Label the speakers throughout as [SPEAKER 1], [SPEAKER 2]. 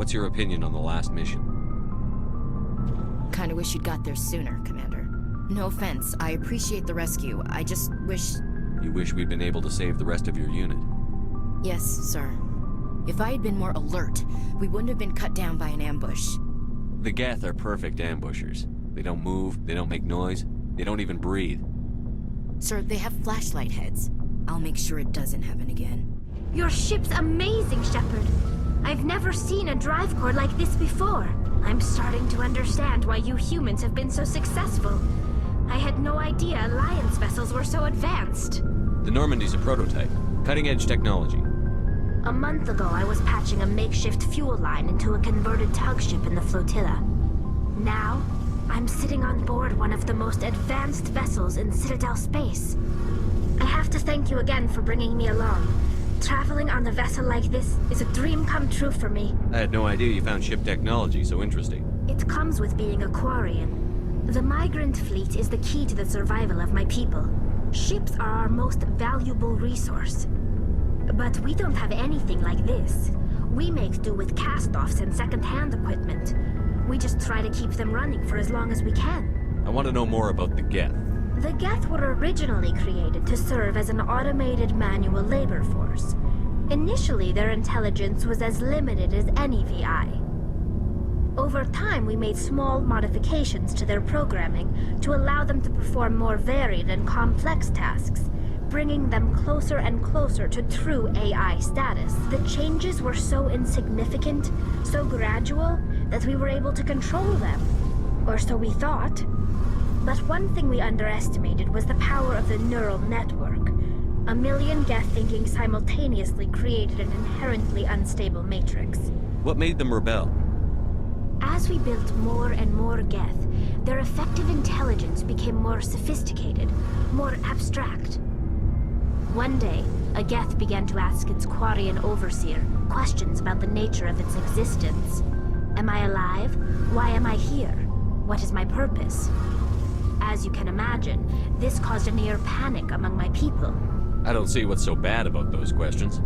[SPEAKER 1] What's your opinion on the last mission?
[SPEAKER 2] Kinda wish you'd got there sooner, Commander. No offense, I appreciate the rescue. I just wish...
[SPEAKER 1] You wish we'd been able to save the rest of your unit?
[SPEAKER 2] Yes, sir. If I had been more alert, we wouldn't have been cut down by an ambush.
[SPEAKER 1] The Geth are perfect ambushers. They don't move, they don't make noise, they don't even breathe.
[SPEAKER 2] Sir, they have flashlight heads. I'll make sure it doesn't happen again.
[SPEAKER 3] Your ship's amazing, Shepard. I've never seen a drive core like this before. I'm starting to understand why you humans have been so successful. I had no idea Alliance vessels were so advanced.
[SPEAKER 1] The Normandy's a prototype. Cutting-edge technology.
[SPEAKER 3] A month ago, I was patching a makeshift fuel line into a converted tug ship in the flotilla. Now, I'm sitting on board one of the most advanced vessels in Citadel space. I have to thank you again for bringing me along. Traveling on a vessel like this is a dream come true for me.
[SPEAKER 1] I had no idea you found ship technology so interesting.
[SPEAKER 3] It comes with being a Quarian. The migrant fleet is the key to the survival of my people. Ships are our most valuable resource. But we don't have anything like this. We make do with cast-offs and second-hand equipment. We just try to keep them running for as long as we can.
[SPEAKER 1] I want to know more about the Geth.
[SPEAKER 3] The Geth were originally created to serve as an automated manual labor force. Initially, their intelligence was as limited as any VI. Over time, we made small modifications to their programming to allow them to perform more varied and complex tasks, bringing them closer and closer to true AI status. The changes were so insignificant, so gradual, that we were able to control them. Or so we thought. But one thing we underestimated was the power of the neural network. A million Geth thinking simultaneously created an inherently unstable matrix.
[SPEAKER 1] What made them rebel?
[SPEAKER 3] As we built more and more Geth, their effective intelligence became more sophisticated, more abstract. One day, a Geth began to ask its Quarian overseer questions about the nature of its existence. Am I alive? Why am I here? What is my purpose? As you can imagine, this caused a near panic among my people.
[SPEAKER 1] I don't see what's so bad about those questions.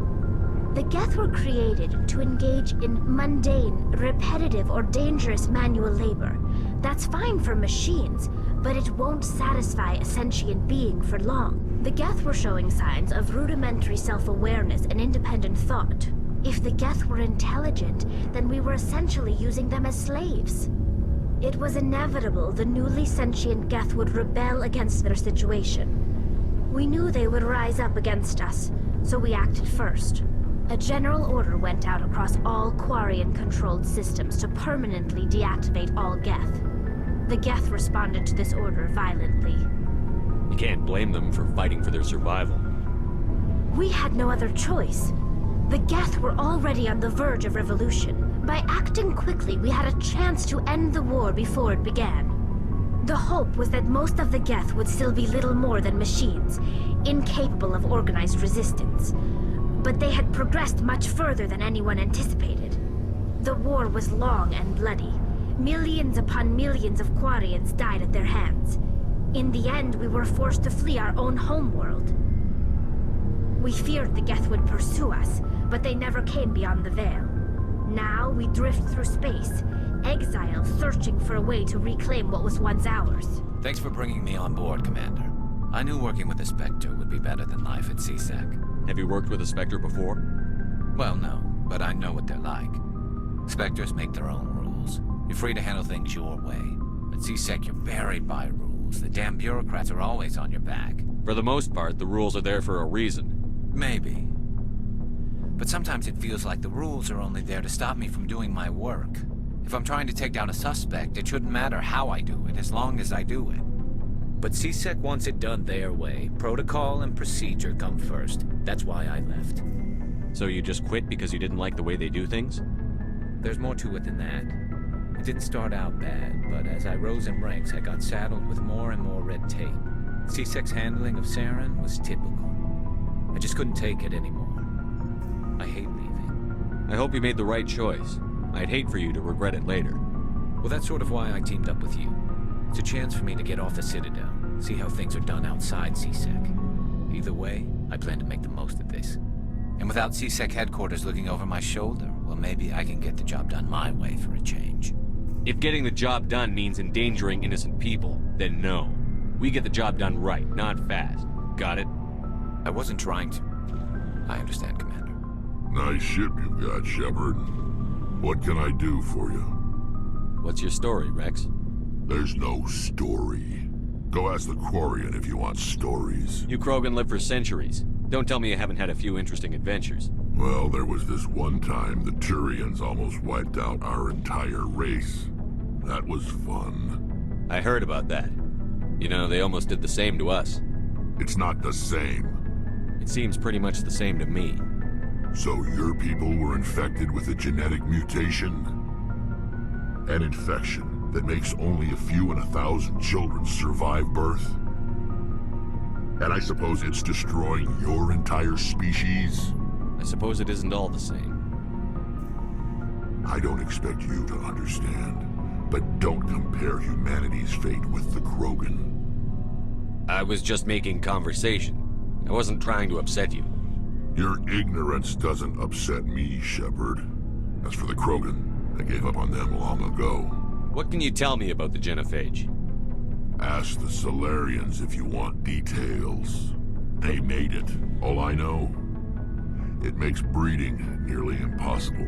[SPEAKER 3] The Geth were created to engage in mundane, repetitive, or dangerous manual labor. That's fine for machines, but it won't satisfy a sentient being for long. The Geth were showing signs of rudimentary self-awareness and independent thought. If the Geth were intelligent, then we were essentially using them as slaves. It was inevitable the newly sentient Geth would rebel against their situation. We knew they would rise up against us, so we acted first. A general order went out across all Quarian-controlled systems to permanently deactivate all Geth. The Geth responded to this order violently.
[SPEAKER 1] You can't blame them for fighting for their survival.
[SPEAKER 3] We had no other choice. The Geth were already on the verge of revolution. By acting quickly, we had a chance to end the war before it began. The hope was that most of the Geth would still be little more than machines, incapable of organized resistance. But they had progressed much further than anyone anticipated. The war was long and bloody. Millions upon millions of Quarians died at their hands. In the end, we were forced to flee our own homeworld. We feared the Geth would pursue us, but they never came beyond the Veil. Now we drift through space, exile searching for a way to reclaim what was once ours.
[SPEAKER 4] Thanks for bringing me on board, Commander. I knew working with a Spectre would be better than life at CSEC.
[SPEAKER 1] Have you worked with a Spectre before?
[SPEAKER 4] Well, no, but I know what they're like. Spectres make their own rules. You're free to handle things your way. At CSEC, you're buried by rules. The damn bureaucrats are always on your back.
[SPEAKER 1] For the most part, the rules are there for a reason.
[SPEAKER 4] Maybe. But sometimes it feels like the rules are only there to stop me from doing my work. If I'm trying to take down a suspect, it shouldn't matter how I do it, as long as I do it.
[SPEAKER 5] But CSEC wants it done their way. Protocol and procedure come first. That's why I left.
[SPEAKER 1] So you just quit because you didn't like the way they do things?
[SPEAKER 5] There's more to it than that. It didn't start out bad, but as I rose in ranks, I got saddled with more and more red tape. CSEC's handling of Saren was typical. I just couldn't take it anymore. I hate leaving.
[SPEAKER 1] I hope you made the right choice. I'd hate for you to regret it later.
[SPEAKER 5] Well, that's sort of why I teamed up with you. It's a chance for me to get off the Citadel, see how things are done outside CSEC. Either way, I plan to make the most of this.
[SPEAKER 4] And without CSEC headquarters looking over my shoulder, well, maybe I can get the job done my way for a change.
[SPEAKER 1] If getting the job done means endangering innocent people, then no. We get the job done right, not fast. Got it?
[SPEAKER 4] I wasn't trying to... I understand, Commander.
[SPEAKER 6] Nice ship you've got, Shepard. What can I do for you?
[SPEAKER 1] What's your story, Rex?
[SPEAKER 6] There's no story. Go ask the Thorian if you want stories.
[SPEAKER 1] You Krogan live for centuries. Don't tell me you haven't had a few interesting adventures.
[SPEAKER 6] Well, there was this one time the Thorians almost wiped out our entire race. That was fun.
[SPEAKER 1] I heard about that. You know, they almost did the same to us.
[SPEAKER 6] It's not the same.
[SPEAKER 1] It seems pretty much the same to me.
[SPEAKER 6] So your people were infected with a genetic mutation? An infection that makes only a few in 1,000 children survive birth? And I suppose it's destroying your entire species?
[SPEAKER 1] I suppose it isn't all the same.
[SPEAKER 6] I don't expect you to understand, but don't compare humanity's fate with the Krogan.
[SPEAKER 1] I was just making conversation. I wasn't trying to upset you.
[SPEAKER 6] Your ignorance doesn't upset me, Shepard. As for the Krogan, I gave up on them long ago.
[SPEAKER 1] What can you tell me about the genophage?
[SPEAKER 6] Ask the Salarians if you want details. They made it. All I know, it makes breeding nearly impossible.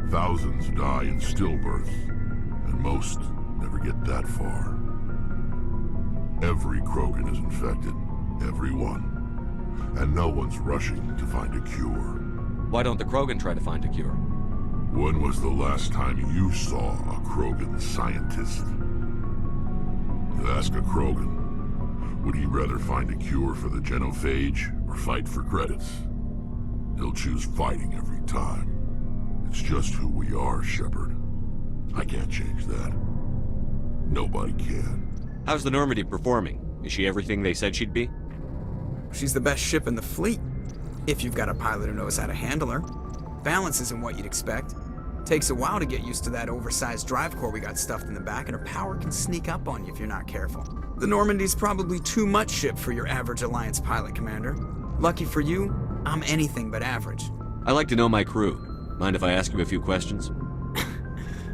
[SPEAKER 6] Thousands die in stillbirth, and most never get that far. Every Krogan is infected. Every one. And no one's rushing to find a cure.
[SPEAKER 1] Why don't the Krogan try to find a cure?
[SPEAKER 6] When was the last time you saw a Krogan scientist? You ask a Krogan, would he rather find a cure for the genophage or fight for credits? He'll choose fighting every time. It's just who we are, Shepard. I can't change that. Nobody can.
[SPEAKER 1] How's the Normandy performing? Is she everything they said she'd be?
[SPEAKER 7] She's the best ship in the fleet, if you've got a pilot who knows how to handle her. Balance isn't what you'd expect. Takes a while to get used to that oversized drive core we got stuffed in the back, and her power can sneak up on you if you're not careful. The Normandy's probably too much ship for your average Alliance pilot, Commander. Lucky for you, I'm anything but average.
[SPEAKER 1] I like to know my crew. Mind if I ask you a few questions?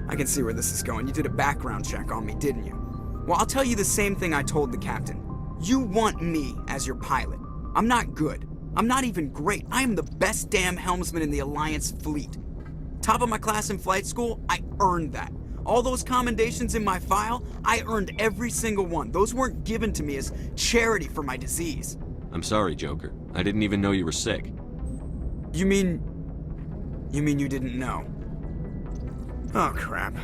[SPEAKER 7] I can see where this is going. You did a background check on me, didn't you? Well, I'll tell you the same thing I told the captain. You want me as your pilot. I'm not good. I'm not even great. I am the best damn helmsman in the Alliance fleet. Top of my class in flight school, I earned that. All those commendations in my file, I earned every single one. Those weren't given to me as charity for my disease.
[SPEAKER 1] I'm sorry, Joker. I didn't even know you were sick.
[SPEAKER 7] You mean you didn't know? Oh, crap.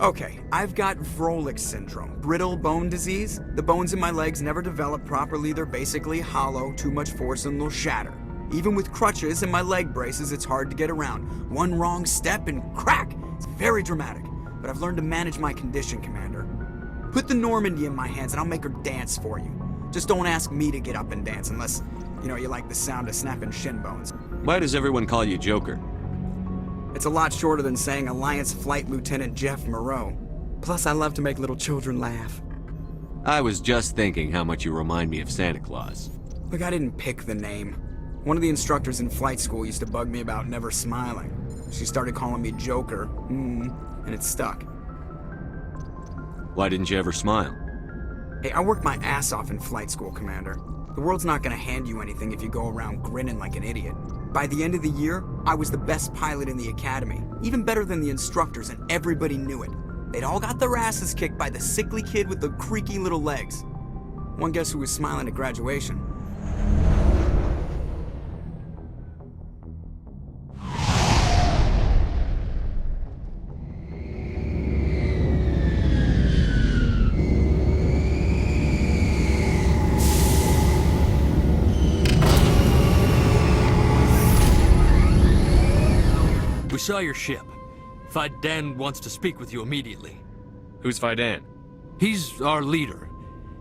[SPEAKER 7] Okay, I've got Vrolik syndrome, brittle bone disease. The bones in my legs never develop properly. They're basically hollow, too much force and they'll shatter. Even with crutches and my leg braces, it's hard to get around. One wrong step and crack! It's very dramatic, but I've learned to manage my condition, Commander. Put the Normandy in my hands and I'll make her dance for you. Just don't ask me to get up and dance unless, you like the sound of snapping shin bones.
[SPEAKER 1] Why does everyone call you Joker?
[SPEAKER 7] It's a lot shorter than saying Alliance Flight Lieutenant Jeff Moreau. Plus, I love to make little children laugh.
[SPEAKER 1] I was just thinking how much you remind me of Santa Claus.
[SPEAKER 7] Look, I didn't pick the name. One of the instructors in flight school used to bug me about never smiling. She started calling me Joker, and it stuck.
[SPEAKER 1] Why didn't you ever smile?
[SPEAKER 7] Hey, I worked my ass off in flight school, Commander. The world's not gonna hand you anything if you go around grinning like an idiot. By the end of the year, I was the best pilot in the academy, even better than the instructors, and everybody knew it. They'd all got their asses kicked by the sickly kid with the creaky little legs. One guess who was smiling at graduation?
[SPEAKER 8] We saw your ship. Kaidan wants to speak with you immediately.
[SPEAKER 1] Who's Kaidan?
[SPEAKER 8] He's our leader.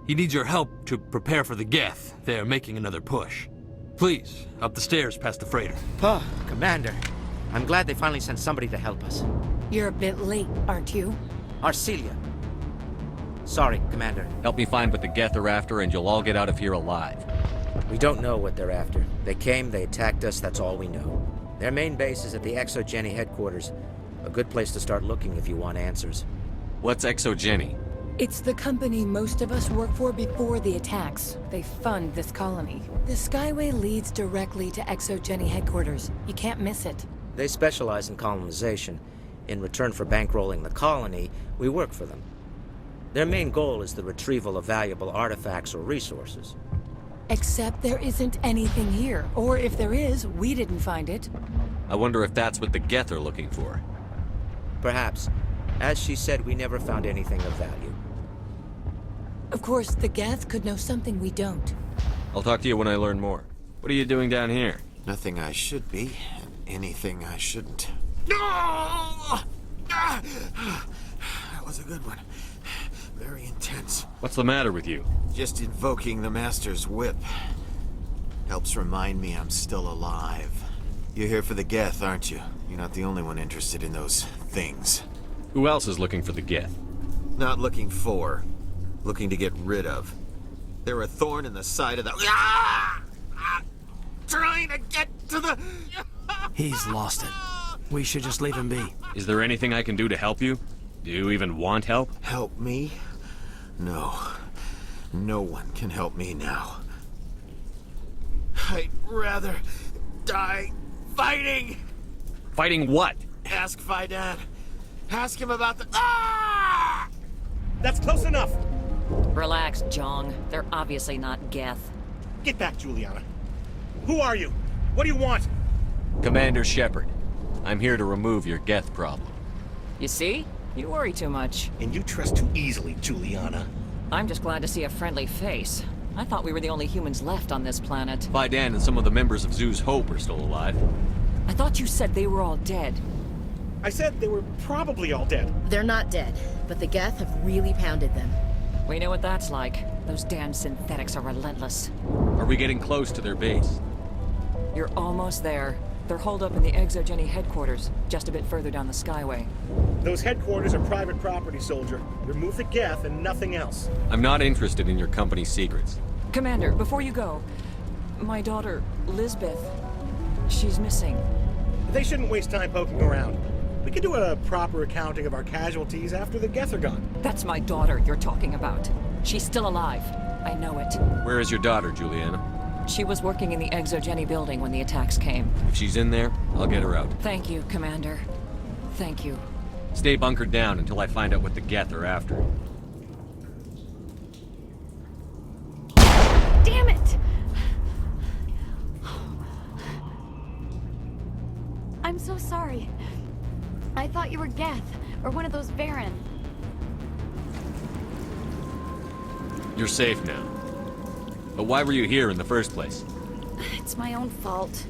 [SPEAKER 8] He needs your help to prepare for the Geth. They're making another push. Please, up the stairs past the freighter.
[SPEAKER 9] Commander. I'm glad they finally sent somebody to help us.
[SPEAKER 2] You're a bit late, aren't you?
[SPEAKER 9] Arcelia. Sorry, Commander.
[SPEAKER 1] Help me find what the Geth are after and you'll all get out of here alive.
[SPEAKER 9] We don't know what they're after. They came, they attacked us, that's all we know. Their main base is at the Exogeny headquarters. A good place to start looking if you want answers.
[SPEAKER 1] What's Exogeny?
[SPEAKER 10] It's the company most of us work for before the attacks. They fund this colony. The Skyway leads directly to Exogeny headquarters. You can't miss it.
[SPEAKER 9] They specialize in colonization. In return for bankrolling the colony, we work for them. Their main goal is the retrieval of valuable artifacts or resources.
[SPEAKER 10] Except there isn't anything here. Or if there is, we didn't find it.
[SPEAKER 1] I wonder if that's what the Geth are looking for.
[SPEAKER 9] Perhaps. As she said, we never found anything of value.
[SPEAKER 10] Of course, the Geth could know something we don't.
[SPEAKER 1] I'll talk to you when I learn more. What are you doing down here?
[SPEAKER 11] Nothing I should be, and anything I shouldn't. That was a good one. Very intense.
[SPEAKER 1] What's the matter with you?
[SPEAKER 11] Just invoking the Master's whip. Helps remind me I'm still alive. You're here for the Geth, aren't you? You're not the only one interested in those things.
[SPEAKER 1] Who else is looking for the Geth?
[SPEAKER 11] Not looking for. Looking to get rid of. They're a thorn in the side of the... Trying to get to the...
[SPEAKER 12] He's lost it. We should just leave him be.
[SPEAKER 1] Is there anything I can do to help you? Do you even want help?
[SPEAKER 11] Help me? No. No one can help me now. I'd rather die fighting!
[SPEAKER 1] Fighting what?
[SPEAKER 11] Ask Kaidan. Ask him about the...
[SPEAKER 13] That's close enough!
[SPEAKER 14] Relax, Jong. They're obviously not Geth.
[SPEAKER 13] Get back, Juliana. Who are you? What do you want?
[SPEAKER 1] Commander Shepard. I'm here to remove your Geth problem.
[SPEAKER 14] You see? You worry too much.
[SPEAKER 13] And you trust too easily, Juliana.
[SPEAKER 14] I'm just glad to see a friendly face. I thought we were the only humans left on this planet.
[SPEAKER 1] Kaidan and some of the members of Zoo's Hope are still alive.
[SPEAKER 14] I thought you said they were all dead.
[SPEAKER 13] I said they were probably all dead.
[SPEAKER 2] They're not dead, but the Geth have really pounded them.
[SPEAKER 14] We know what that's like. Those damn synthetics are relentless.
[SPEAKER 1] Are we getting close to their base?
[SPEAKER 14] You're almost there. They're holed up in the Exogeny headquarters, just a bit further down the Skyway.
[SPEAKER 13] Those headquarters are private property, soldier. Remove the Geth and nothing else.
[SPEAKER 1] I'm not interested in your company's secrets.
[SPEAKER 14] Commander, before you go, my daughter, Lisbeth, she's missing.
[SPEAKER 13] They shouldn't waste time poking around. We can do a proper accounting of our casualties after the Geth are gone.
[SPEAKER 14] That's my daughter you're talking about. She's still alive. I know it.
[SPEAKER 1] Where is your daughter, Juliana?
[SPEAKER 14] She was working in the Exogeny building when the attacks came.
[SPEAKER 1] If she's in there, I'll get her out.
[SPEAKER 14] Thank you, Commander. Thank you.
[SPEAKER 1] Stay bunkered down until I find out what the Geth are after.
[SPEAKER 3] Damn it! I'm so sorry. I thought you were Geth, or one of those Varen.
[SPEAKER 1] You're safe now. But why were you here in the first place?
[SPEAKER 3] It's my own fault.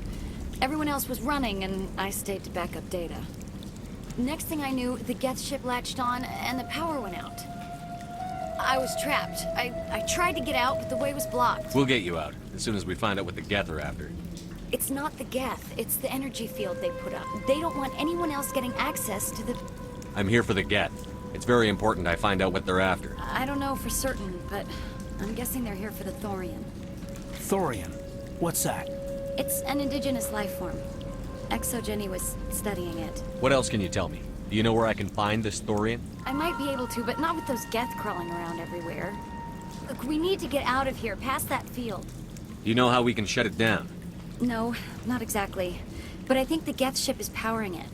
[SPEAKER 3] Everyone else was running, and I stayed to back up data. Next thing I knew, the Geth ship latched on, and the power went out. I was trapped. I tried to get out, but the way was blocked.
[SPEAKER 1] We'll get you out, as soon as we find out what the Geth are after.
[SPEAKER 3] It's not the Geth, it's the energy field they put up. They don't want anyone else getting access to the...
[SPEAKER 1] I'm here for the Geth. It's very important I find out what they're after.
[SPEAKER 3] I don't know for certain, but I'm guessing they're here for the Thorian.
[SPEAKER 12] Thorian? What's that?
[SPEAKER 3] It's an indigenous life form. Exogeny was studying it.
[SPEAKER 1] What else can you tell me? Do you know where I can find this Thorian?
[SPEAKER 3] I might be able to, but not with those Geth crawling around everywhere. Look, we need to get out of here, past that field.
[SPEAKER 1] Do you know how we can shut it down?
[SPEAKER 3] No, not exactly. But I think the Geth ship is powering it.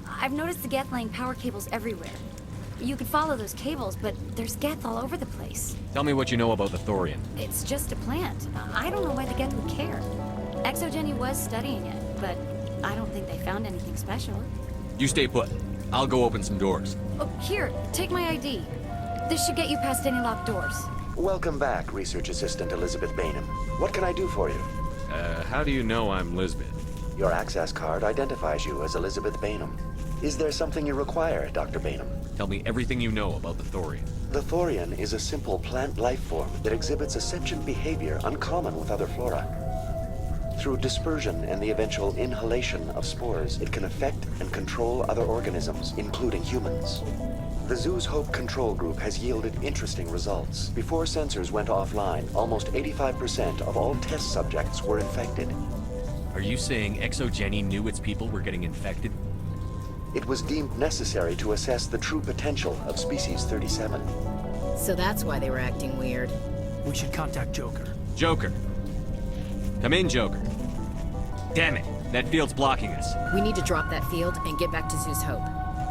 [SPEAKER 3] I've noticed the Geth laying power cables everywhere. You could follow those cables, but there's Geth all over the place.
[SPEAKER 1] Tell me what you know about the Thorian.
[SPEAKER 3] It's just a plant. I don't know why the Geth would care. Exogeny was studying it, but I don't think they found anything special.
[SPEAKER 1] You stay put. I'll go open some doors.
[SPEAKER 3] Oh, here, take my ID. This should get you past any locked doors.
[SPEAKER 15] Welcome back, Research Assistant Elizabeth Bainham. What can I do for you?
[SPEAKER 1] How do you know I'm Lisbeth?
[SPEAKER 15] Your access card identifies you as Elizabeth Bainham. Is there something you require, Dr. Bainham?
[SPEAKER 1] Tell me everything you know about the Thorian.
[SPEAKER 15] The Thorian is a simple plant life form that exhibits a sentient behavior uncommon with other flora. Through dispersion and the eventual inhalation of spores, it can affect and control other organisms, including humans. The Zoo's Hope control group has yielded interesting results. Before sensors went offline, almost 85% of all test subjects were infected.
[SPEAKER 1] Are Are you saying Exogeny knew its people were getting infected?
[SPEAKER 15] It was deemed necessary to assess the true potential of Species 37.
[SPEAKER 2] So that's why they were acting weird.
[SPEAKER 12] We should contact Joker.
[SPEAKER 1] Joker. Come in, Joker. Damn it, that field's blocking us.
[SPEAKER 2] We need to drop that field and get back to Zeus Hope.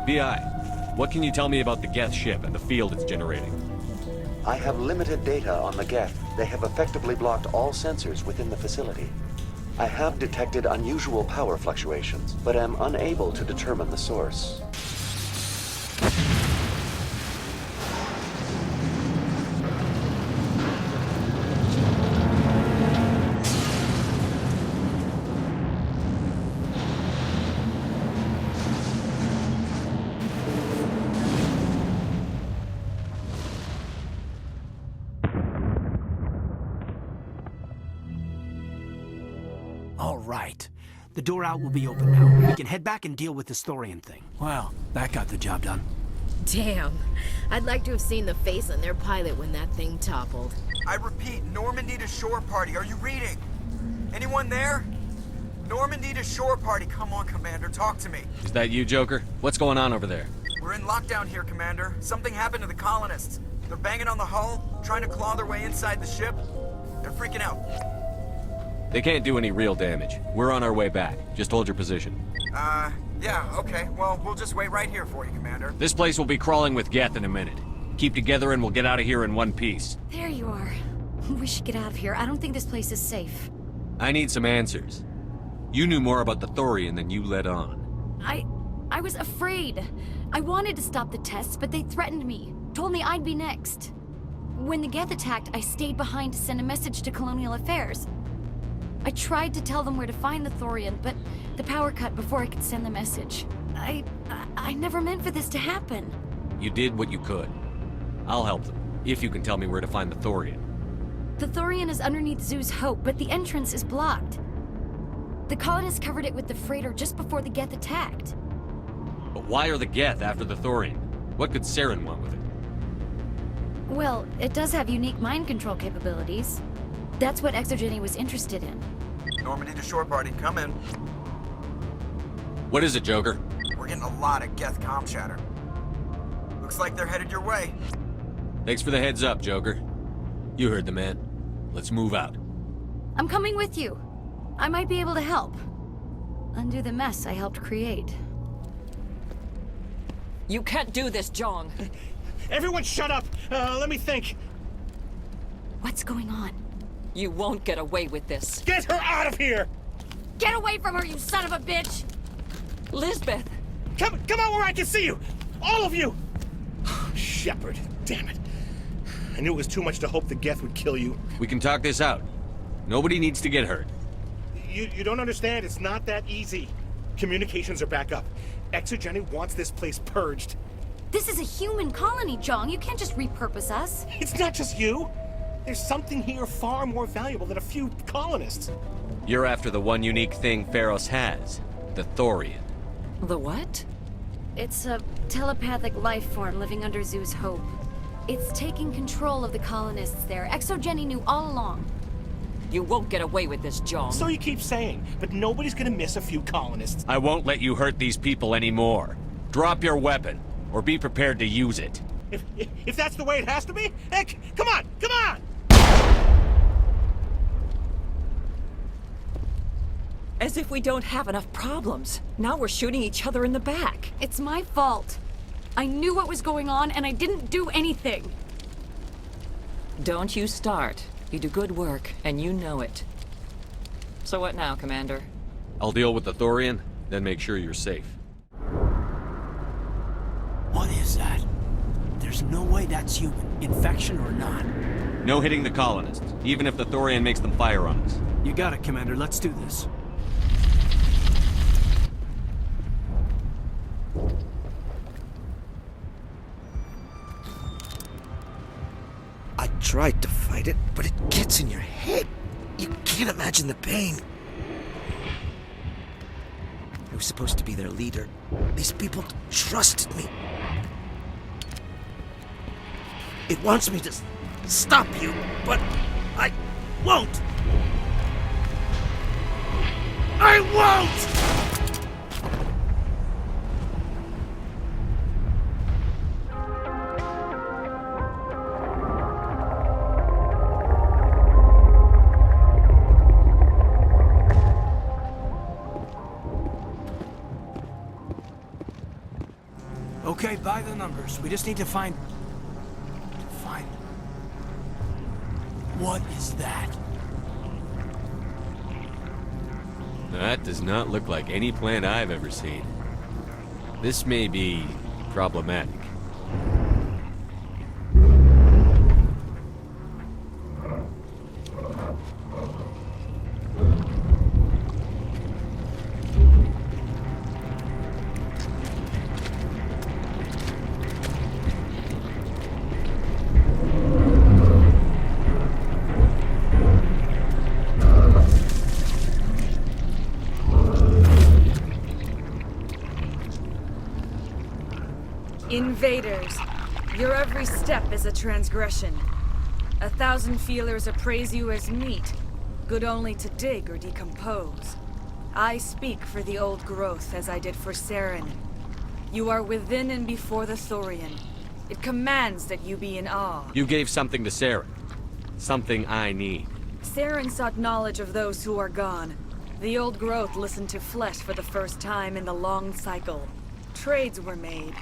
[SPEAKER 1] BI, what can you tell me about the Geth ship and the field it's generating?
[SPEAKER 15] I have limited data on the Geth. They have effectively blocked all sensors within the facility. I have detected unusual power fluctuations, but am unable to determine the source.
[SPEAKER 12] All right. The door out will be open now. We can head back and deal with this Thorian thing. Well, that got the job done.
[SPEAKER 2] Damn. I'd like to have seen the face on their pilot when that thing toppled.
[SPEAKER 7] I repeat, Normandy to shore party. Are you reading? Anyone there? Normandy to shore party. Come on, Commander. Talk to me.
[SPEAKER 1] Is that you, Joker? What's going on over there?
[SPEAKER 7] We're in lockdown here, Commander. Something happened to the colonists. They're banging on the hull, trying to claw their way inside the ship. They're freaking out.
[SPEAKER 1] They can't do any real damage. We're on our way back. Just hold your position.
[SPEAKER 7] Yeah, okay. Well, we'll just wait right here for you, Commander.
[SPEAKER 1] This place will be crawling with Geth in a minute. Keep together and we'll get out of here in one piece.
[SPEAKER 16] There you are. We should get out of here. I don't think this place is safe.
[SPEAKER 1] I need some answers. You knew more about the Thorian than you let on.
[SPEAKER 16] I was afraid. I wanted to stop the tests, but they threatened me. Told me I'd be next. When the Geth attacked, I stayed behind to send a message to Colonial Affairs. I tried to tell them where to find the Thorian, but the power cut before I could send the message. I never meant for this to happen.
[SPEAKER 1] You did what you could. I'll help them, if you can tell me where to find the Thorian.
[SPEAKER 16] The Thorian is underneath Zeus Hope, but the entrance is blocked. The colonists covered it with the freighter just before the Geth attacked.
[SPEAKER 1] But why are the Geth after the Thorian? What could Saren want with it?
[SPEAKER 16] Well, it does have unique mind control capabilities. That's what Exogeny was interested in.
[SPEAKER 7] Normandy to shore party. Come in.
[SPEAKER 1] What is it, Joker?
[SPEAKER 7] We're getting a lot of Geth comm chatter. Looks like they're headed your way.
[SPEAKER 1] Thanks for the heads up, Joker. You heard the man. Let's move out.
[SPEAKER 16] I'm coming with you. I might be able to help. Undo the mess I helped create.
[SPEAKER 14] You can't do this, John.
[SPEAKER 13] Everyone shut up! Let me think.
[SPEAKER 16] What's going on?
[SPEAKER 14] You won't get away with this.
[SPEAKER 13] Get her out of here!
[SPEAKER 16] Get away from her, you son of a bitch!
[SPEAKER 14] Lisbeth!
[SPEAKER 13] Come out where I can see you! All of you! Shepard, damn it. I knew it was too much to hope the Geth would kill you.
[SPEAKER 1] We can talk this out. Nobody needs to get hurt.
[SPEAKER 13] You don't understand, it's not that easy. Communications are back up. Exogeny wants this place purged.
[SPEAKER 16] This is a human colony, Jong. You can't just repurpose us.
[SPEAKER 13] It's not just you. There's something here far more valuable than a few colonists.
[SPEAKER 1] You're after the one unique thing Pharos has, the Thorian.
[SPEAKER 14] The what?
[SPEAKER 16] It's a telepathic life form living under Zeus Hope. It's taking control of the colonists there. Exogeny knew all along.
[SPEAKER 14] You won't get away with this, John.
[SPEAKER 13] So you keep saying, but nobody's gonna miss a few colonists.
[SPEAKER 1] I won't let you hurt these people anymore. Drop your weapon, or be prepared to use it.
[SPEAKER 13] If that's the way it has to be, heck, come on!
[SPEAKER 14] As if we don't have enough problems. Now we're shooting each other in the back.
[SPEAKER 16] It's my fault. I knew what was going on, and I didn't do anything.
[SPEAKER 14] Don't you start. You do good work, and you know it. So what now, Commander?
[SPEAKER 1] I'll deal with the Thorian, then make sure you're safe.
[SPEAKER 12] What is that? There's no way that's human, infection or not.
[SPEAKER 1] No hitting the colonists, even if the Thorian makes them fire on us.
[SPEAKER 12] You got it, Commander. Let's do this.
[SPEAKER 9] I tried to fight it, but it gets in your head. You can't imagine the pain. I was supposed to be their leader. These people trusted me. It wants me to stop you, but I won't.
[SPEAKER 12] I won't! Okay, by the numbers. We just need to find... What is that?
[SPEAKER 1] That does not look like any plant I've ever seen. This may be problematic.
[SPEAKER 17] Invaders, your every step is a transgression. 1,000 feelers appraise you as meat, good only to dig or decompose. I speak for the old growth as I did for Saren. You are within and before the Thorian. It commands that you be in awe.
[SPEAKER 1] You gave something to Saren. Something I need.
[SPEAKER 17] Saren sought knowledge of those who are gone. The old growth listened to flesh for the first time in the long cycle. Trades were made.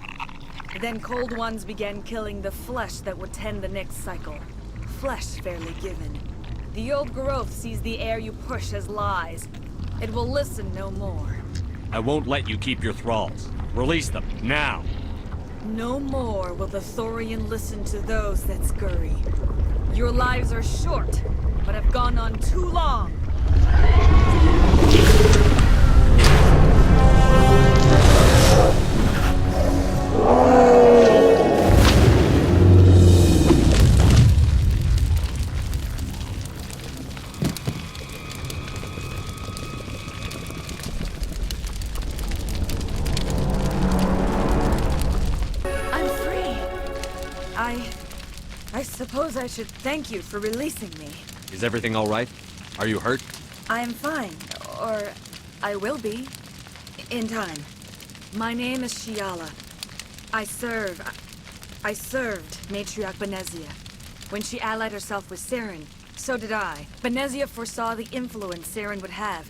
[SPEAKER 17] Then Cold Ones began killing the flesh that would tend the next cycle. Flesh fairly given. The old growth sees the air you push as lies. It will listen no more.
[SPEAKER 1] I won't let you keep your thralls. Release them, now!
[SPEAKER 17] No more will the Thorian listen to those that scurry. Your lives are short, but have gone on too long. I suppose I should thank you for releasing me.
[SPEAKER 1] Is everything all right? Are you hurt?
[SPEAKER 17] I am fine, or I will be, in time. My name is Shiala. I served Matriarch Benezia. When she allied herself with Saren, so did I. Benezia foresaw the influence Saren would have.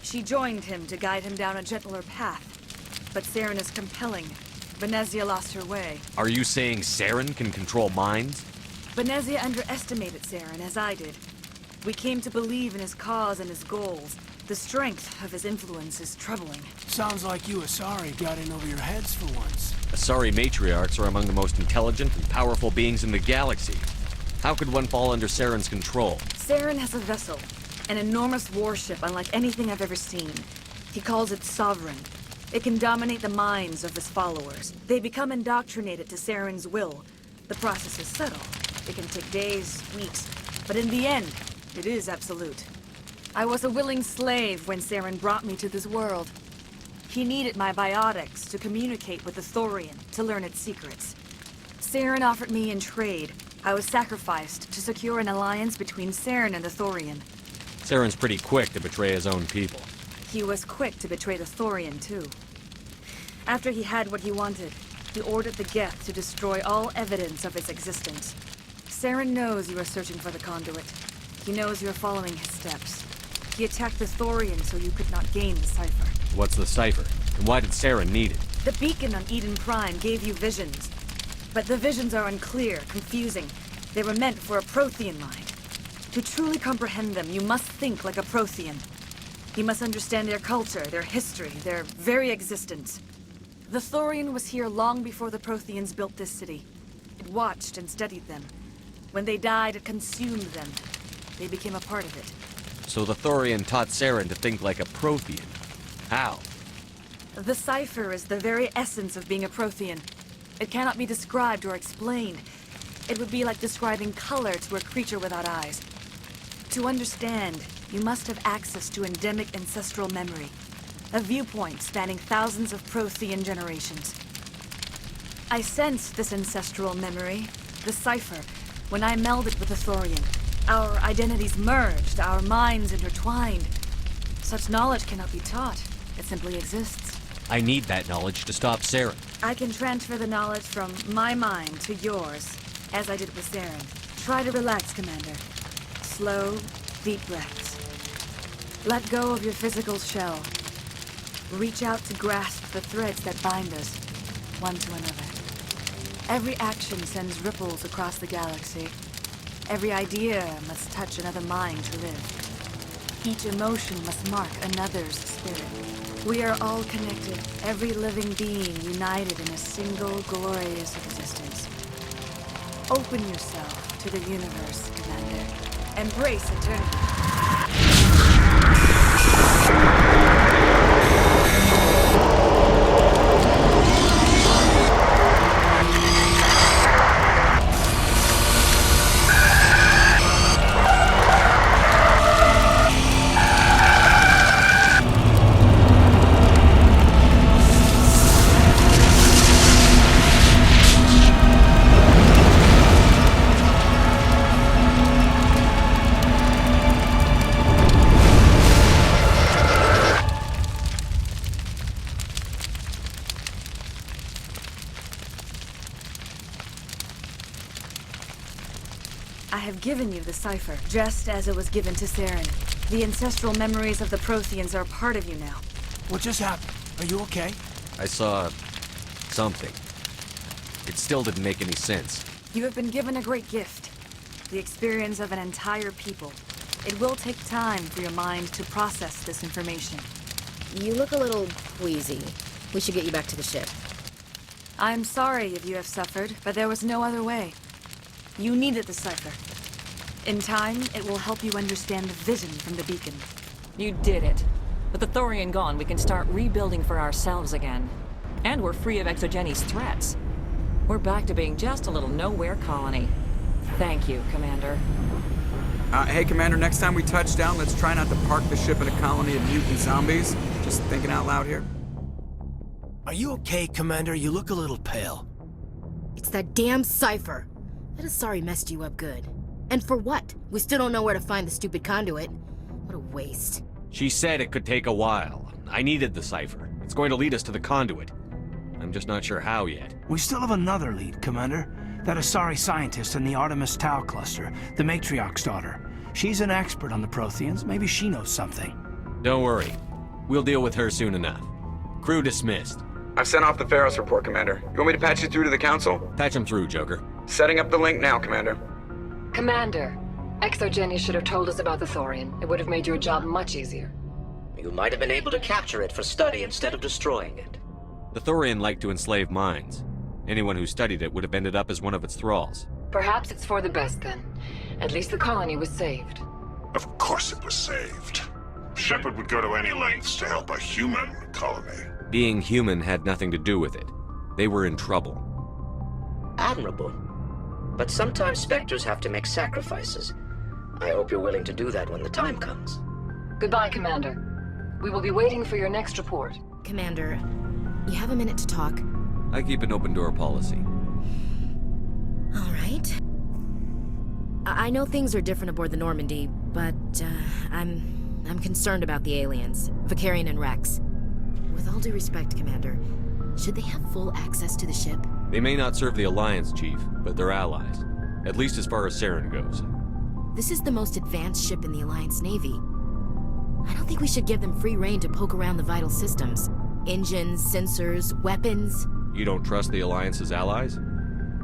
[SPEAKER 17] She joined him to guide him down a gentler path. But Saren is compelling. Benezia lost her way.
[SPEAKER 1] Are you saying Saren can control minds?
[SPEAKER 17] Benezia underestimated Saren, as I did. We came to believe in his cause and his goals. The strength of his influence is troubling.
[SPEAKER 12] Sounds like you Asari got in over your heads for once.
[SPEAKER 1] Asari matriarchs are among the most intelligent and powerful beings in the galaxy. How could one fall under Saren's control?
[SPEAKER 17] Saren has a vessel, an enormous warship unlike anything I've ever seen. He calls it Sovereign. It can dominate the minds of his followers. They become indoctrinated to Saren's will. The process is subtle. It can take days, weeks, but in the end, it is absolute. I was a willing slave when Saren brought me to this world. He needed my biotics to communicate with the Thorian, to learn its secrets. Saren offered me in trade. I was sacrificed to secure an alliance between Saren and the Thorian.
[SPEAKER 1] Saren's pretty quick to betray his own people.
[SPEAKER 17] He was quick to betray the Thorian, too. After he had what he wanted, he ordered the Geth to destroy all evidence of its existence. Saren knows you are searching for the Conduit. He knows you are following his steps. He attacked the Thorian so you could not gain the cipher.
[SPEAKER 1] What's the cipher? And why did Saren need it?
[SPEAKER 17] The beacon on Eden Prime gave you visions. But the visions are unclear, confusing. They were meant for a Prothean mind. To truly comprehend them, you must think like a Prothean. You must understand their culture, their history, their very existence. The Thorian was here long before the Protheans built this city. It watched and studied them. When they died, it consumed them. They became a part of it.
[SPEAKER 1] So the Thorian taught Saren to think like a Prothean. How?
[SPEAKER 17] The cipher is the very essence of being a Prothean. It cannot be described or explained. It would be like describing color to a creature without eyes. To understand, you must have access to endemic ancestral memory. A viewpoint spanning thousands of Prothean generations. I sensed this ancestral memory, the cipher, when I melded with the Thorian. Our identities merged, our minds intertwined. Such knowledge cannot be taught. It simply exists.
[SPEAKER 1] I need that knowledge to stop Saren.
[SPEAKER 17] I can transfer the knowledge from my mind to yours, as I did with Saren. Try to relax, Commander. Slow, deep breaths. Let go of your physical shell. Reach out to grasp the threads that bind us, one to another. Every action sends ripples across the galaxy. Every idea must touch another mind to live. Each emotion must mark another's spirit. We are all connected, every living being united in a single glorious existence. Open yourself to the universe, Commander. Embrace eternity. I have given you the cipher, just as it was given to Saren. The ancestral memories of the Protheans are a part of you now.
[SPEAKER 12] What just happened? Are you okay?
[SPEAKER 1] I saw something. It still didn't make any sense.
[SPEAKER 17] You have been given a great gift. The experience of an entire people. It will take time for your mind to process this information.
[SPEAKER 2] You look a little queasy. We should get you back to the ship.
[SPEAKER 17] I'm sorry if you have suffered, but there was no other way. You needed the cipher. In time, it will help you understand the vision from the beacon.
[SPEAKER 14] You did it. With the Thorian gone, we can start rebuilding for ourselves again. And we're free of Exogeni's threats. We're back to being just a little nowhere colony. Thank you, Commander.
[SPEAKER 7] Hey, Commander, next time we touch down, let's try not to park the ship in a colony of mutant zombies. Just thinking out loud here.
[SPEAKER 12] Are you okay, Commander? You look a little pale.
[SPEAKER 2] It's that damn cipher. That Asari messed you up good. And for what? We still don't know where to find the stupid conduit. What a waste.
[SPEAKER 1] She said it could take a while. I needed the cipher. It's going to lead us to the conduit. I'm just not sure how yet.
[SPEAKER 12] We still have another lead, Commander. That Asari scientist in the Artemis Tau cluster, the Matriarch's daughter. She's an expert on the Protheans. Maybe she knows something.
[SPEAKER 1] Don't worry. We'll deal with her soon enough. Crew dismissed.
[SPEAKER 7] I've sent off the Pharos report, Commander. You want me to patch you through to the Council?
[SPEAKER 1] Patch him through, Joker.
[SPEAKER 7] Setting up the link now, Commander.
[SPEAKER 10] Commander, Exogeny should have told us about the Thorian. It would have made your job much easier.
[SPEAKER 9] You might have been able to capture it for study instead of destroying it.
[SPEAKER 1] The Thorian liked to enslave minds. Anyone who studied it would have ended up as one of its thralls.
[SPEAKER 10] Perhaps it's for the best then. At least the colony was saved.
[SPEAKER 6] Of course it was saved. Shepard would go to any lengths to help a human colony.
[SPEAKER 1] Being human had nothing to do with it. They were in trouble.
[SPEAKER 9] Admirable. But sometimes Spectres have to make sacrifices. I hope you're willing to do that when the time comes.
[SPEAKER 10] Goodbye, Commander. We will be waiting for your next report.
[SPEAKER 2] Commander, you have a minute to talk?
[SPEAKER 1] I keep an open door policy.
[SPEAKER 2] All right. I know things are different aboard the Normandy, but I'm concerned about the aliens, Vicarian and Rex. With all due respect, Commander, should they have full access to the ship?
[SPEAKER 1] They may not serve the Alliance, Chief, but they're allies. At least as far as Saren goes.
[SPEAKER 2] This is the most advanced ship in the Alliance Navy. I don't think we should give them free rein to poke around the vital systems. Engines, sensors, weapons.
[SPEAKER 1] You don't trust the Alliance's allies?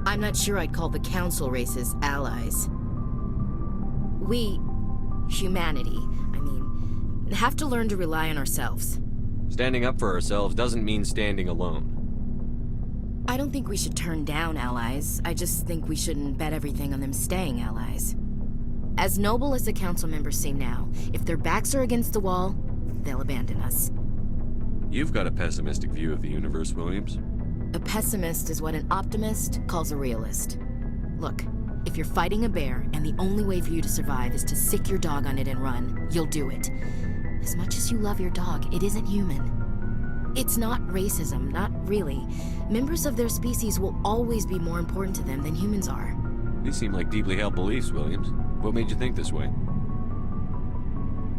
[SPEAKER 2] I'm not sure I'd call the Council races allies. We, humanity, have to learn to rely on ourselves.
[SPEAKER 1] Standing up for ourselves doesn't mean standing alone.
[SPEAKER 2] I don't think we should turn down allies. I just think we shouldn't bet everything on them staying allies. As noble as the Council members seem now, if their backs are against the wall, they'll abandon us.
[SPEAKER 1] You've got a pessimistic view of the universe, Williams.
[SPEAKER 2] A pessimist is what an optimist calls a realist. Look, if you're fighting a bear and the only way for you to survive is to sick your dog on it and run, you'll do it. As much as you love your dog, it isn't human. It's not racism, not really. Members of their species will always be more important to them than humans are.
[SPEAKER 1] These seem like deeply held beliefs, Williams. What made you think this way?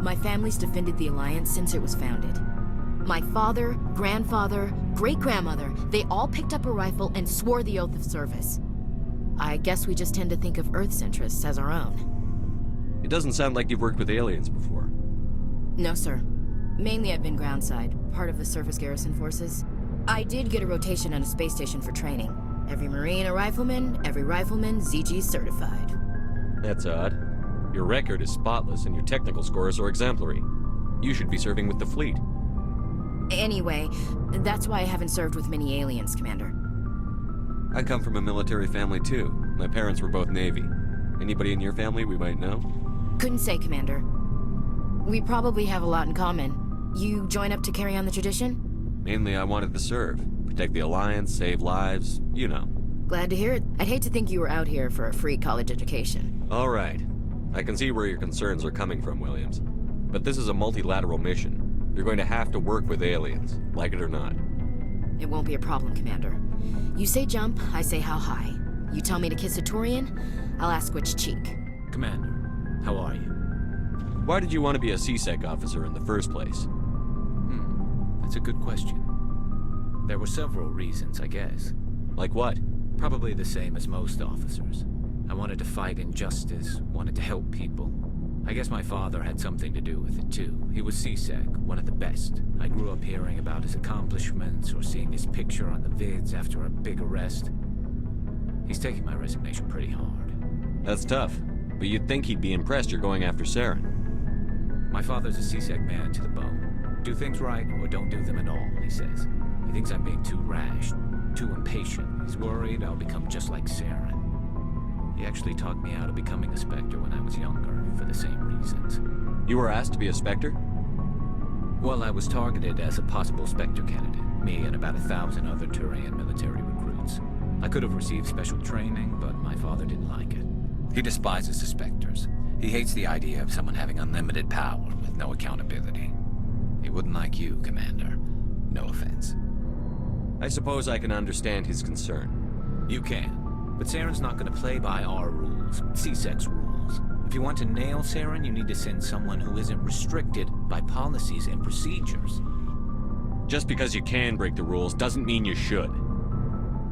[SPEAKER 2] My family's defended the Alliance since it was founded. My father, grandfather, great-grandmother, they all picked up a rifle and swore the oath of service. I guess we just tend to think of Earth's interests as our own.
[SPEAKER 1] It doesn't sound like you've worked with aliens before.
[SPEAKER 2] No, sir. Mainly I've been groundside, part of the surface garrison forces. I did get a rotation on a space station for training. Every Marine a rifleman, every rifleman ZG certified.
[SPEAKER 1] That's odd. Your record is spotless and your technical scores are exemplary. You should be serving with the fleet.
[SPEAKER 2] Anyway, that's why I haven't served with many aliens, Commander.
[SPEAKER 1] I come from a military family too. My parents were both Navy. Anybody in your family we might know?
[SPEAKER 2] Couldn't say, Commander. We probably have a lot in common. You join up to carry on the tradition?
[SPEAKER 1] Mainly I wanted to serve. Protect the Alliance, save lives, you know.
[SPEAKER 2] Glad to hear it. I'd hate to think you were out here for a free college education.
[SPEAKER 1] All right. I can see where your concerns are coming from, Williams. But this is a multilateral mission. You're going to have to work with aliens, like it or not.
[SPEAKER 2] It won't be a problem, Commander. You say jump, I say how high. You tell me to kiss a Thorian, I'll ask which cheek.
[SPEAKER 5] Commander, how are you?
[SPEAKER 1] Why did you want to be a CSEC officer in the first place?
[SPEAKER 5] That's a good question. There were several reasons, I guess.
[SPEAKER 1] Like what?
[SPEAKER 5] Probably the same as most officers. I wanted to fight injustice, wanted to help people. I guess my father had something to do with it too. He was CSEC, one of the best. I grew up hearing about his accomplishments or seeing his picture on the vids after a big arrest. He's taking my resignation pretty hard.
[SPEAKER 1] That's tough, but you'd think he'd be impressed you're going after Saren.
[SPEAKER 5] My father's a CSEC man to the bone. Do things right or don't do them at all, he says. He thinks I'm being too rash, too impatient. He's worried I'll become just like Saren. He actually talked me out of becoming a Spectre when I was younger, for the same reasons.
[SPEAKER 1] You were asked to be a Spectre?
[SPEAKER 5] Well, I was targeted as a possible Spectre candidate, me and about 1,000 other Thorian military recruits. I could have received special training, but my father didn't like it.
[SPEAKER 4] He despises the Spectres. He hates the idea of someone having unlimited power with no accountability. He wouldn't like you, Commander. No offense.
[SPEAKER 1] I suppose I can understand his concern.
[SPEAKER 5] You can. But Saren's not going to play by our rules, CSEC's rules. If you want to nail Saren, you need to send someone who isn't restricted by policies and procedures.
[SPEAKER 1] Just because you can break the rules doesn't mean you should.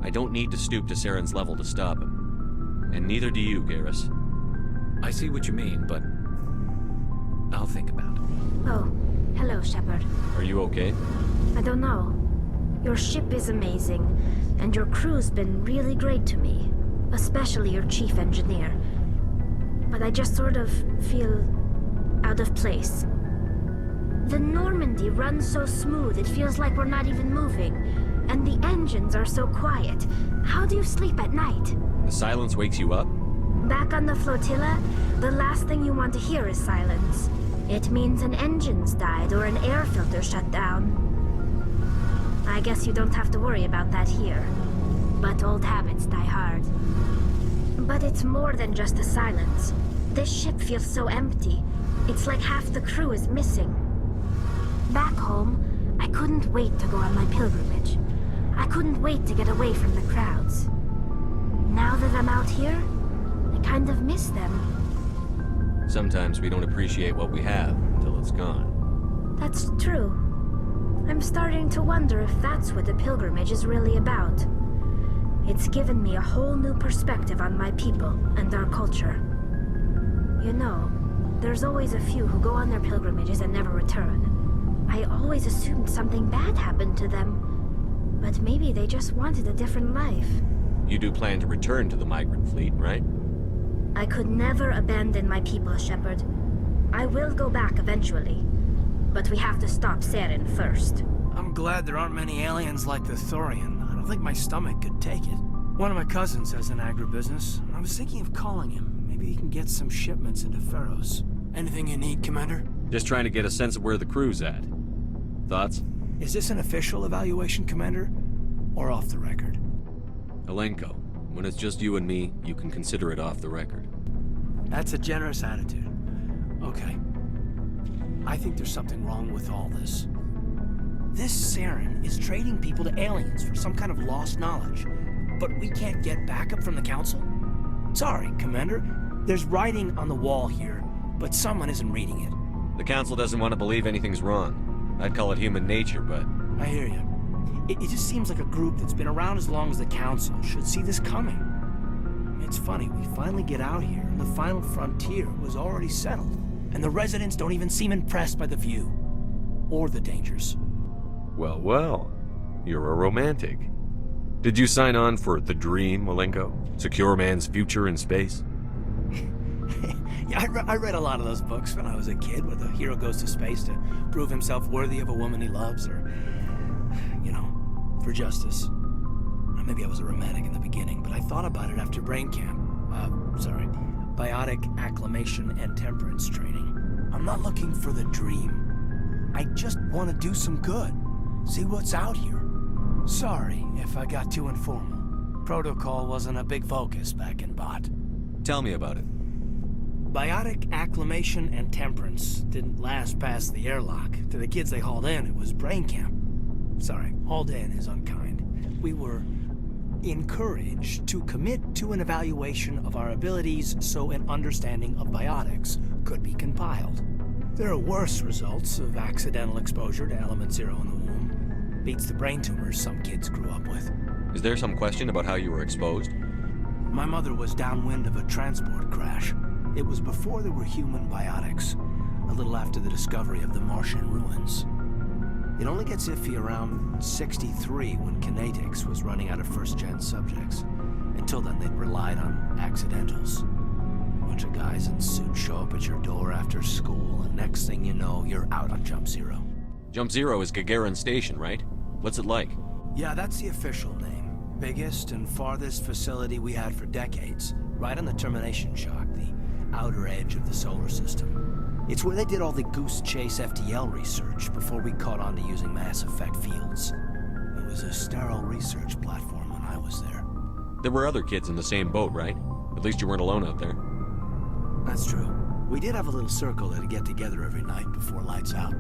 [SPEAKER 1] I don't need to stoop to Saren's level to stop him. And neither do you, Garrus.
[SPEAKER 5] I see what you mean, but I'll think about it.
[SPEAKER 3] Oh, hello, Shepard.
[SPEAKER 1] Are you okay?
[SPEAKER 3] I don't know. Your ship is amazing, and your crew's been really great to me. Especially your chief engineer. But I just sort of feel out of place. The Normandy runs so smooth it feels like we're not even moving. And the engines are so quiet. How do you sleep at night?
[SPEAKER 1] The silence wakes you up?
[SPEAKER 3] Back on the flotilla, the last thing you want to hear is silence. It means an engine's died or an air filter shut down. I guess you don't have to worry about that here. But old habits die hard. But it's more than just the silence. This ship feels so empty. It's like half the crew is missing. Back home, I couldn't wait to go on my pilgrimage. I couldn't wait to get away from the crowds. Now that I'm out here, I kind of miss them.
[SPEAKER 1] Sometimes we don't appreciate what we have until it's gone.
[SPEAKER 3] That's true. I'm starting to wonder if that's what the pilgrimage is really about. It's given me a whole new perspective on my people and our culture. You know, there's always a few who go on their pilgrimages and never return. I always assumed something bad happened to them. But maybe they just wanted a different life.
[SPEAKER 1] You do plan to return to the migrant fleet, right?
[SPEAKER 3] I could never abandon my people, Shepard. I will go back eventually. But we have to stop Saren first.
[SPEAKER 12] I'm glad there aren't many aliens like the Thorian. I don't think my stomach could take it. One of my cousins has an agribusiness. I was thinking of calling him. Maybe he can get some shipments into Pharaohs. Anything you need, Commander?
[SPEAKER 1] Just trying to get a sense of where the crew's at. Thoughts?
[SPEAKER 12] Is this an official evaluation, Commander? Or off the record?
[SPEAKER 1] Alenko, when it's just you and me, you can consider it off the record.
[SPEAKER 12] That's a generous attitude. Okay. I think there's something wrong with all this. This Saren is trading people to aliens for some kind of lost knowledge. But we can't get backup from the Council? Sorry, Commander. There's writing on the wall here, but someone isn't reading it.
[SPEAKER 1] The Council doesn't want to believe anything's wrong. I'd call it human nature, but...
[SPEAKER 12] I hear you. It just seems like a group that's been around as long as the Council should see this coming. It's funny, we finally get out here, and the final frontier was already settled. And the residents don't even seem impressed by the view. Or the dangers.
[SPEAKER 1] Well, well. You're a romantic. Did you sign on for the dream, Alenko? Secure man's future in space?
[SPEAKER 12] Yeah, I read a lot of those books when I was a kid, where the hero goes to space to prove himself worthy of a woman he loves, or, you know, for justice. Maybe I was a romantic in the beginning, but I thought about it after brain camp. Biotic acclimation and temperance training. I'm not looking for the dream. I just want to do some good. See what's out here. Sorry if I got too informal. Protocol wasn't a big focus back in Bot.
[SPEAKER 1] Tell me about it.
[SPEAKER 12] Biotic acclimation and temperance didn't last past the airlock. To the kids they hauled in, it was brain camp. Sorry, hauled in is unkind. We were encouraged to commit to an evaluation of our abilities so an understanding of biotics could be compiled. There are worse results of accidental exposure to Element Zero in the womb. Beats the brain tumors some kids grew up with.
[SPEAKER 1] Is there some question about how you were exposed?
[SPEAKER 12] My mother was downwind of a transport crash. It was before there were human biotics, a little after the discovery of the Martian ruins. It only gets iffy around 63 when kinetics was running out of first-gen subjects. Until then, they'd relied on accidentals. A bunch of guys in suits show up at your door after school, and next thing you know, you're out on Jump Zero.
[SPEAKER 1] Jump Zero is Gagarin Station, right? What's it like?
[SPEAKER 12] Yeah, that's the official name. Biggest and farthest facility we had for decades. Right on the termination shock, the outer edge of the solar system. It's where they did all the Goose Chase FTL research before we caught on to using Mass Effect fields. It was a sterile research platform when I was there.
[SPEAKER 1] There were other kids in the same boat, right? At least you weren't alone out there.
[SPEAKER 12] That's true. We did have a little circle that'd get together every night before lights out.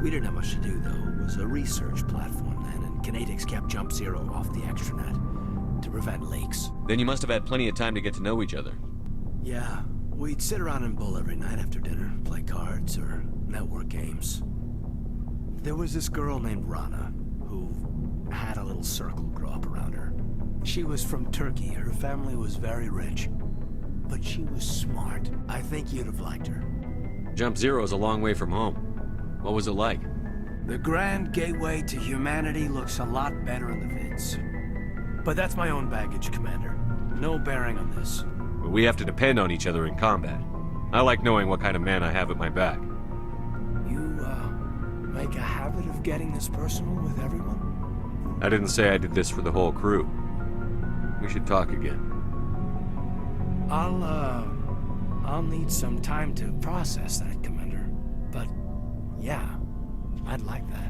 [SPEAKER 12] We didn't have much to do, though. It was a research platform then, and kinetics kept Jump Zero off the extranet to prevent leaks.
[SPEAKER 1] Then you must have had plenty of time to get to know each other.
[SPEAKER 12] Yeah. We'd sit around and bull every night after dinner, play cards or network games. There was this girl named Rana, who had a little circle grow up around her. She was from Turkey. Her family was very rich, but she was smart. I think you'd have liked her.
[SPEAKER 1] Jump Zero is a long way from home. What was it like?
[SPEAKER 12] The grand gateway to humanity looks a lot better in the vids. But that's my own baggage, Commander. No bearing on this.
[SPEAKER 1] But we have to depend on each other in combat. I like knowing what kind of man I have at my back.
[SPEAKER 12] You, make a habit of getting this personal with everyone?
[SPEAKER 1] I didn't say I did this for the whole crew. We should talk again.
[SPEAKER 12] I'll need some time to process that, Commander. But, yeah, I'd like that.